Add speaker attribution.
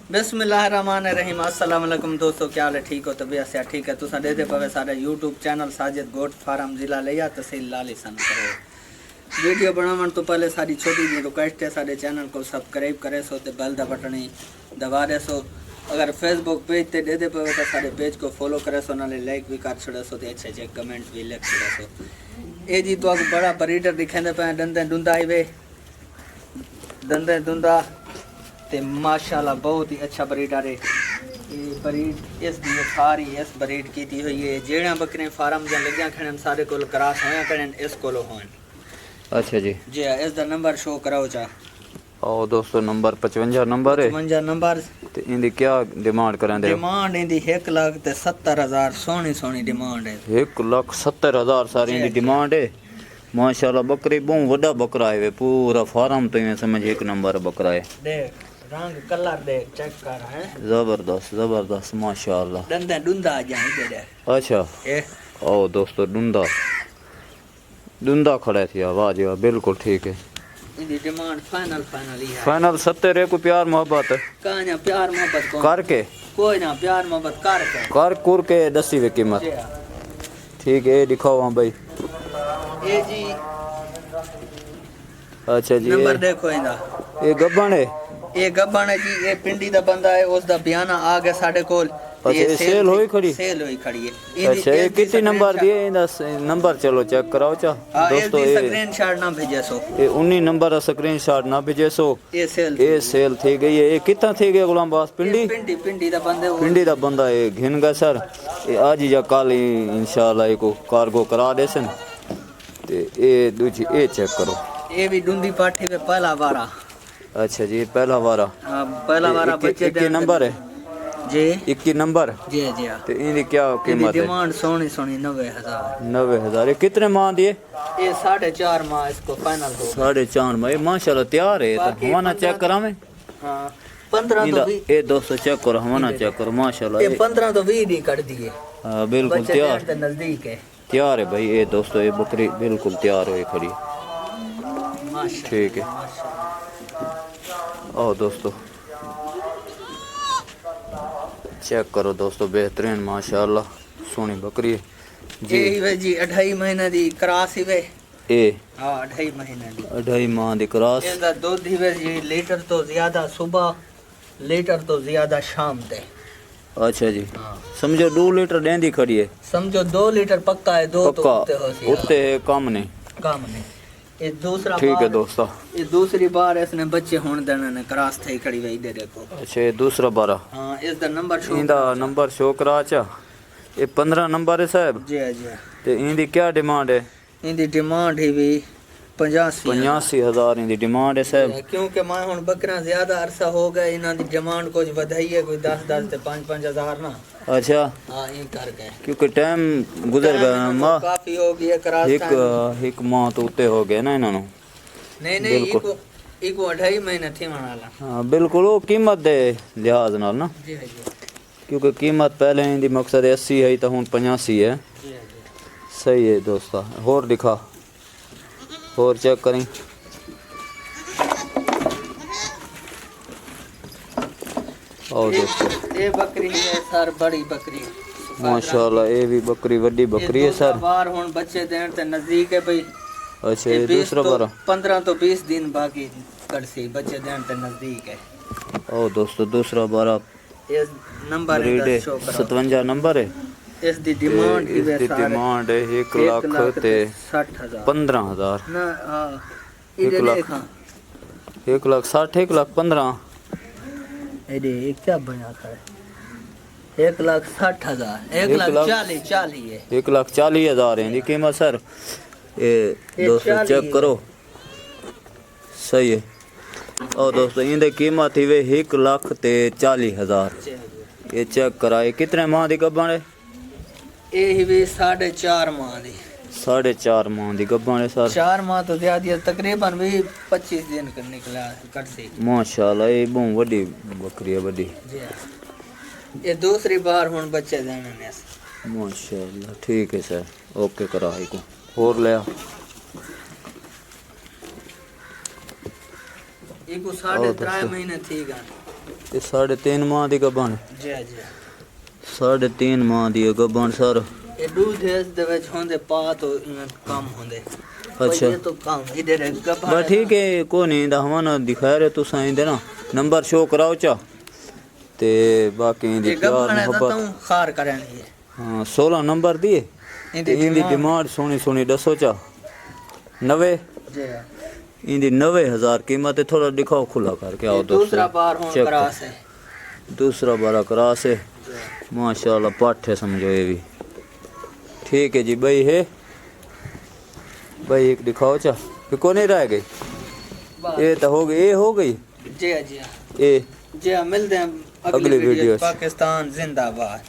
Speaker 1: बिस्मिल्लाहिर्रहमानिर्रहीम। अस्सलाम वालेकुम दोस्तों, क्या हाल है? ठीक हो? तबीयत से ठीक है? तुसा देते पवे सारे YouTube channel Sajid goat farm जिला लिया तहसील लाली सन करो। वीडियो बनावन तो पहले सारी छोटी जी रिक्वेस्ट है, सारे चैनल को सब्सक्राइब करे सो ते बेल दा बटन दबा दे सो। अगर फेसबुक पेज ते दे पवे तो सारे पेज को फॉलो करे सो, नाले लाइक भी कर छोड़े सो, अच्छे अच्छे कमेंट भी लिख छोड़े सो। ये जी तो बड़ा ब्रीडर दिखेंदे पे दंदे दुंदा आई वे दंदे दुंदा ते माशाल्लाह बहुत ही अच्छा ब्रीडर है। ये ब्रीड इस दी सारी इस ब्रीड की थी हुई है। जेड़ा बकरे फार्म जन लग्या खड़न सारे कोल क्रॉस होया खड़न इस कोलो होन।
Speaker 2: अच्छा जी
Speaker 1: जी इस दा नंबर शो कराओ चा।
Speaker 2: और दोस्तों नंबर 55 नंबर है।
Speaker 1: 55 नंबर
Speaker 2: ते इंदी क्या डिमांड करें दे?
Speaker 1: डिमांड इंदी 1,70,000 सोनी सोनी डिमांड है।
Speaker 2: 1,70,000 सारी इंदी डिमांड है। माशाल्लाह बकरी बहुत बड़ा बकरा है, पूरा फार्म तो ये समझ एक नंबर बकरा है।
Speaker 1: देख रंग कलर देख चेक कर है,
Speaker 2: जबरदस्त जबरदस्त माशाल्लाह।
Speaker 1: दंदा दुंदा जाई दे दे।
Speaker 2: अच्छा
Speaker 1: ए
Speaker 2: ओ दोस्तों दुंदा दुंदा खड़ा थी, वाह जी वाह, बिल्कुल ठीक है।
Speaker 1: इंदी डिमांड फाइनल ही है।
Speaker 2: फाइनल 70 को प्यार मोहब्बत
Speaker 1: कान्या प्यार मोहब्बत को
Speaker 2: करके
Speaker 1: कोई ना प्यार मोहब्बत करके
Speaker 2: कर कुर के दसी वे कीमत ठीक है। दिखाओ हाँ भाई।
Speaker 1: ये जी
Speaker 2: अच्छा जी
Speaker 1: नंबर देखो इंदा।
Speaker 2: ये गब्बन है।
Speaker 1: ये गब्बन है जी, ये पिंडी दा बंदा है, उस दा बयाना आ गया साडे कोल।
Speaker 2: अच्छा ये सेल होई खड़ी?
Speaker 1: सेल होई खड़ी है।
Speaker 2: अच्छा ये कितने नंबर दिए? इंदा नंबर चलो चेक कराओ चा दोस्तों। ये
Speaker 1: स्क्रीनशॉट ना भेजे सो,
Speaker 2: ये 19 नंबर का स्क्रीनशॉट ना भेजे सो।
Speaker 1: ये
Speaker 2: सेल थी गई है। ये कितना थी गया गुलाम बास? पिंडी
Speaker 1: पिंडी दा बंदे
Speaker 2: पिंडी दा बंदा है घिन गया सर। ये आज ही या कल ही इंशाल्लाह को कार्गो करा देसन। ते ये दूजी ये चेक करो।
Speaker 1: ये भी डूंदी पाठी पे पहला वारा।
Speaker 2: अच्छा जी पहला वारा।
Speaker 1: पहला वारा बच्चे
Speaker 2: के नंबर है
Speaker 1: जी
Speaker 2: 21 नंबर
Speaker 1: जी जी।
Speaker 2: तो इनकी क्या कीमत है?
Speaker 1: डिमांड सोनी सोनी 90,000।
Speaker 2: 90,000। ये कितने माह दिए?
Speaker 1: ये 4.5 माह इसको फाइनल हो।
Speaker 2: 4.5 माह। ये माशाल्लाह तैयार है। तो हवाना चेक करा मैं।
Speaker 1: हाँ 15 तो
Speaker 2: ये दोस्तों चेक करो, हवाना चेक करो माशाल्लाह।
Speaker 1: ये 15 तो 20 ही कर दिए।
Speaker 2: हाँ बिल्कुल तैयार
Speaker 1: नजदीक है,
Speaker 2: तैयार है भाई। ये दोस्तों ये बकरी बिल्कुल तैयार हुई खड़ी ठीक है। आओ दोस्तों चेक करो दोस्तों, बेहतरीन माशाल्लाह सोनी बकरी है
Speaker 1: जी। ये जी 2.5 महीने दी क्रॉस ही वे।
Speaker 2: ए
Speaker 1: हां 2.5 महीने दी
Speaker 2: 2.5 माह दी क्रॉस।
Speaker 1: ਇਹਦਾ ਦੁੱਧ ਹੀ ਵੇ ਜੀ ਲੀਟਰ ਤੋਂ ਜ਼ਿਆਦਾ ਸਵੇਰ, लीटर तो ज्यादा शाम ते।
Speaker 2: अच्छा जी समझो 2 लीटर देंदी खड़ी है।
Speaker 1: समझो 2 लीटर पक्का है, 2 तो
Speaker 2: उत्ते कम नहीं
Speaker 1: कम नहीं। ये दूसरा
Speaker 2: ठीक है दोस्तों।
Speaker 1: ये दूसरी बार इसने बच्चे होने देने ने क्रॉस थई खड़ी वही दे देखो।
Speaker 2: अच्छा ये दूसरा बारा।
Speaker 1: हां इस दा नंबर शो
Speaker 2: इंदा नंबर शो करा चा। ये 15 नंबर है साहब
Speaker 1: जी जी।
Speaker 2: ते इंदी क्या डिमांड है?
Speaker 1: इंदी डिमांड ही भी
Speaker 2: 85,000 इंदी डिमांड है साहब।
Speaker 1: क्योंकि मैं हुन बकरा ज्यादा अरसा हो गया, इना दी डिमांड कुछ वधाई है, कोई 10 ते 5-5 ना। अच्छा हां ये कर गए
Speaker 2: क्योंकि टाइम गुजर गया मां
Speaker 1: काफी हो गई है क्रॉस।
Speaker 2: एक माह तो उत्ते हो गए ना इन्होंने।
Speaker 1: नहीं इको 2.5 महीने थी वाला।
Speaker 2: हां बिल्कुल वो कीमत दे लिहाज नाल ना
Speaker 1: जी जी।
Speaker 2: क्योंकि कीमत पहले इंदी मकसद 80 है तो हुन 85 है।
Speaker 1: जी जी
Speaker 2: सही है दोस्तों। और दिखा और चेक करें। और दोस्तों
Speaker 1: ये बकरी है सर, बड़ी बकरी
Speaker 2: माशाल्लाह। ये भी बकरी बड़ी बकरी है सर।
Speaker 1: बार हुन बच्चे देने ते नजदीक है भाई।
Speaker 2: अच्छा ये दूसरा बार 15
Speaker 1: तो 20 दिन बाकी करसी बच्चे देने ते नजदीक है।
Speaker 2: और दोस्तों दूसरा बार
Speaker 1: ये नंबर है
Speaker 2: 57 नंबर है।
Speaker 1: इस दी डिमांड ही वे सारे
Speaker 2: डिमांड है 1,60,000 ते 15,000
Speaker 1: ना। हां
Speaker 2: 1 लाख 1,60,000 1,15,000
Speaker 1: अरे ये क्या बना था? 1,60,000 1,40,000 है।
Speaker 2: 1,40,000 है कीमत सर। ये दोस्तों चेक करो सही है। और दोस्तों इनकी कीमत ही वे 1,40,000। ये चेक कराए कितने माह दी गब्बन है?
Speaker 1: ये ही भी 4.5 माह दी।
Speaker 2: 4.5 माह दी गब्बन है सर।
Speaker 1: 4 माह तो ज्यादा तकरीबन भी 25 दिन कर निकला कर सी
Speaker 2: माशाल्लाह। ये बहुत बड़ी बकरी है बड़ी
Speaker 1: जी। ये दूसरी बार हुन बच्चे देने ने
Speaker 2: माशाल्लाह। ठीक है सर ओके करा को और ले
Speaker 1: इको 3.5 महीने थी गन।
Speaker 2: ये 3.5 माह दी गबन
Speaker 1: जी जी
Speaker 2: 3.5 माह दी गबन सर
Speaker 1: ये दूध इस दे विच होंदे पा तो इवें कम होंदे
Speaker 2: अच्छा
Speaker 1: ये तो कम इधर गबन
Speaker 2: बस ठीक है को नहीं दा हवाना दिखा रहे तुसा इंदे ना नंबर शो कराओ चा ते बाकी इंदी
Speaker 1: ये
Speaker 2: प्यार
Speaker 1: गबन है
Speaker 2: मोहब्बत
Speaker 1: तो खार करनी है
Speaker 2: हाँ 16 नंबर दिए इंदी डिमांड सोनी सोनी दसो चा 90
Speaker 1: जी
Speaker 2: इंदी 90,000 कीमत है थोड़ा दिखाओ खुला करके आओ दोस्तों
Speaker 1: दूसरा बार होन
Speaker 2: चेक
Speaker 1: क्रॉस है
Speaker 2: दूसरा बारा क्रॉस है माशाल्लाह पाठ है समझो ये भी ठीक है जी भाई है भाई एक दिखाओ चा कि को नहीं रह गई ये तो हो गई ये हो गई
Speaker 1: जी जी
Speaker 2: ये
Speaker 1: जी मिलते हैं
Speaker 2: अगली वीडियो से।
Speaker 1: पाकिस्तान जिंदाबाद।